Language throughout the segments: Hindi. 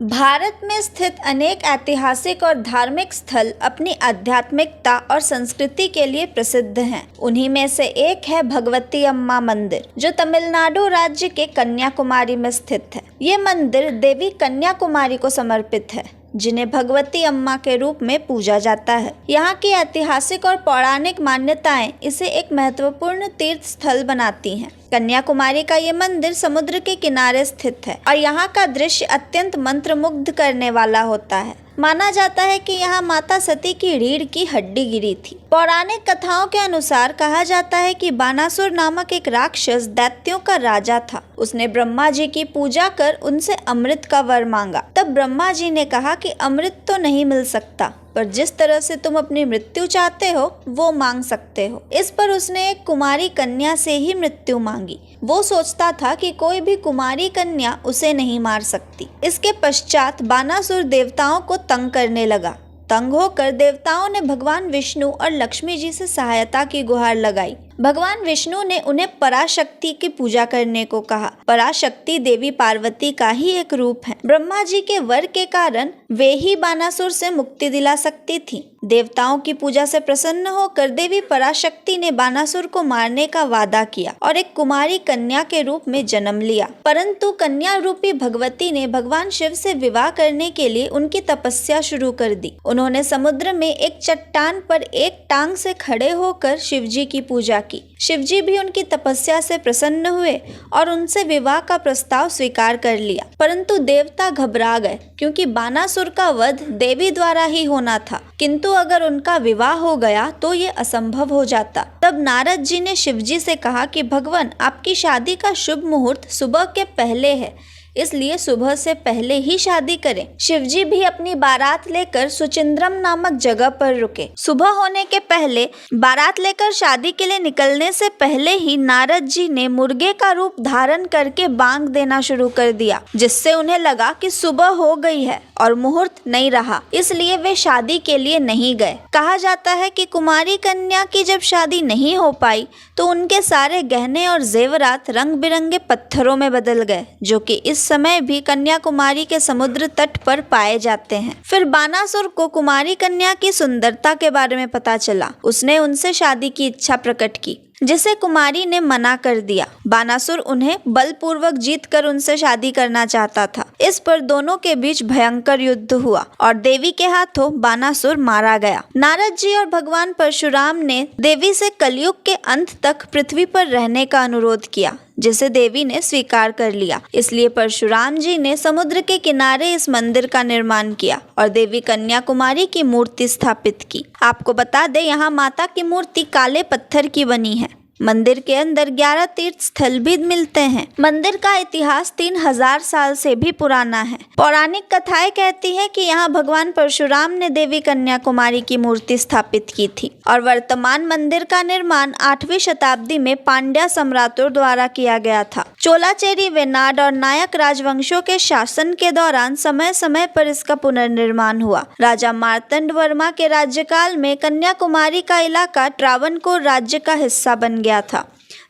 भारत में स्थित अनेक ऐतिहासिक और धार्मिक स्थल अपनी आध्यात्मिकता और संस्कृति के लिए प्रसिद्ध हैं। उन्हीं में से एक है भगवती अम्मा मंदिर, जो तमिलनाडु राज्य के कन्याकुमारी में स्थित है। ये मंदिर देवी कन्याकुमारी को समर्पित है, जिन्हें भगवती अम्मा के रूप में पूजा जाता है। यहाँ की ऐतिहासिक और पौराणिक मान्यताएं इसे एक महत्वपूर्ण तीर्थ स्थल बनाती हैं। कन्याकुमारी का ये मंदिर समुद्र के किनारे स्थित है और यहाँ का दृश्य अत्यंत मंत्रमुग्ध करने वाला होता है। माना जाता है कि यहाँ माता सती की रीढ़ की हड्डी गिरी थी। पौराणिक कथाओं के अनुसार कहा जाता है कि बानासुर नामक एक राक्षस दैत्यों का राजा था। उसने ब्रह्मा जी की पूजा कर उनसे अमृत का वर मांगा। तब ब्रह्मा जी ने कहा कि अमृत तो नहीं मिल सकता, पर जिस तरह से तुम अपनी मृत्यु चाहते हो वो मांग सकते हो। इस पर उसने एक कुमारी कन्या से ही मृत्यु मांगी। वो सोचता था कि कोई भी कुमारी कन्या उसे नहीं मार सकती। इसके पश्चात बानासुर देवताओं को तंग करने लगा। तंग होकर देवताओं ने भगवान विष्णु और लक्ष्मी जी से सहायता की गुहार लगाई। भगवान विष्णु ने उन्हें पराशक्ति की पूजा करने को कहा। पराशक्ति देवी पार्वती का ही एक रूप है। ब्रह्मा जी के वर के कारण वे ही बानासुर से मुक्ति दिला सकती थी। देवताओं की पूजा से प्रसन्न होकर देवी पराशक्ति ने बानासुर को मारने का वादा किया और एक कुमारी कन्या के रूप में जन्म लिया। परंतु कन्या रूपी भगवती ने भगवान शिव से विवाह करने के लिए उनकी तपस्या शुरू कर दी। उन्होंने समुद्र में एक चट्टान पर एक टांग से खड़े होकर शिवजी की पूजा की। शिवजी भी उनकी तपस्या से प्रसन्न हुए और उनसे विवाह का प्रस्ताव स्वीकार कर लिया। परंतु देवता घबरा गए, क्योंकि बानासुर का वध देवी द्वारा ही होना था। किंतु अगर उनका विवाह हो गया तो ये असंभव हो जाता। तब नारद जी ने शिवजी से कहा कि भगवान, आपकी शादी का शुभ मुहूर्त सुबह के पहले है, इसलिए सुबह से पहले ही शादी करें। शिवजी भी अपनी बारात लेकर सुचिंद्रम नामक जगह पर रुके। सुबह होने के पहले बारात लेकर शादी के लिए निकलने से पहले ही नारद जी ने मुर्गे का रूप धारण करके बांग देना शुरू कर दिया, जिससे उन्हें लगा कि सुबह हो गई है और मुहूर्त नहीं रहा, इसलिए वे शादी के लिए नहीं गए। कहा जाता है कि कुमारी कन्या की जब शादी नहीं हो पाई तो उनके सारे गहने और जेवरात रंग बिरंगे पत्थरों में बदल गए, जो कि इस समय भी कन्याकुमारी के समुद्र तट पर पाए जाते हैं। फिर बानासुर को कुमारी कन्या की सुंदरता के बारे में पता चला। उसने उनसे शादी की इच्छा प्रकट की, जिसे कुमारी ने मना कर दिया। बानासुर उन्हें बलपूर्वक जीत कर उनसे शादी करना चाहता था। इस पर दोनों के बीच भयंकर युद्ध हुआ और देवी के हाथों बानासुर मारा गया। नारद जी और भगवान परशुराम ने देवी से कलयुग के अंत तक पृथ्वी पर रहने का अनुरोध किया, जिसे देवी ने स्वीकार कर लिया। इसलिए परशुराम जी ने समुद्र के किनारे इस मंदिर का निर्माण किया और देवी कन्याकुमारी की मूर्ति स्थापित की। आपको बता दें, यहाँ माता की मूर्ति काले पत्थर की बनी है। मंदिर के अंदर 11 तीर्थ स्थल भी मिलते हैं। मंदिर का इतिहास 3000 साल से भी पुराना है। पौराणिक कथाएं कहती हैं कि यहाँ भगवान परशुराम ने देवी कन्याकुमारी की मूर्ति स्थापित की थी और वर्तमान मंदिर का निर्माण 8वीं शताब्दी में पांड्या सम्राटों द्वारा किया गया था। चोलाचेरी, वेनाड और नायक राजवंशों के शासन के दौरान समय समय पर इसका पुनर्निर्माण हुआ। राजा मार्तंड वर्मा के राज्यकाल में कन्याकुमारी का इलाका ट्रावनकोर राज्य का हिस्सा बन गया था,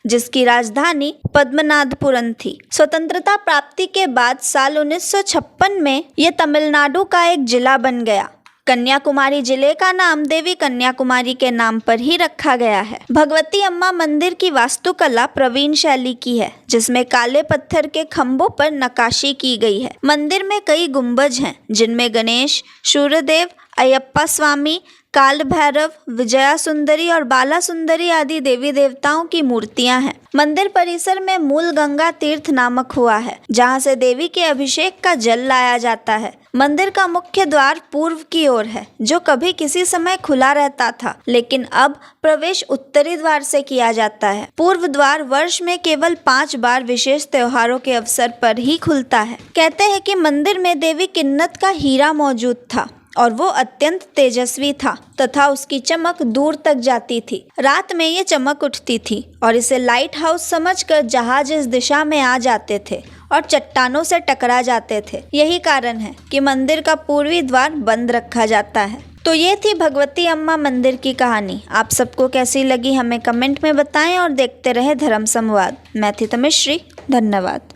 जिसकी राजधानी पद्मनाभपुरम थी। स्वतंत्रता प्राप्ति के बाद साल 1956 में यह तमिलनाडु का एक जिला बन गया। कन्याकुमारी जिले का नाम देवी कन्याकुमारी के नाम पर ही रखा गया है। भगवती अम्मा मंदिर की वास्तुकला प्रवीण शैली की है, जिसमें काले पत्थर के खंभों पर नक्काशी की गई है। मंदिर में कई गुंबज हैं, जिनमें गणेश, सूर्यदेव, अयप्पा स्वामी, काल भैरव, विजया सुंदरी और बाला सुंदरी आदि देवी देवताओं की मूर्तियां हैं। मंदिर परिसर में मूल गंगा तीर्थ नामक हुआ है, जहां से देवी के अभिषेक का जल लाया जाता है। मंदिर का मुख्य द्वार पूर्व की ओर है, जो कभी किसी समय खुला रहता था, लेकिन अब प्रवेश उत्तरी द्वार से किया जाता है। पूर्व द्वार वर्ष में केवल 5 बार विशेष त्योहारों के अवसर पर ही खुलता है। कहते हैं कि मंदिर में देवी किन्नत का हीरा मौजूद था और वो अत्यंत तेजस्वी था तथा उसकी चमक दूर तक जाती थी। रात में ये चमक उठती थी और इसे लाइट हाउस समझकर जहाज इस दिशा में आ जाते थे और चट्टानों से टकरा जाते थे। यही कारण है कि मंदिर का पूर्वी द्वार बंद रखा जाता है। तो ये थी भगवती अम्मा मंदिर की कहानी। आप सबको कैसी लगी हमें कमेंट में बताएं और देखते रहे धर्म संवाद। मैं थी तमिश्री। धन्यवाद।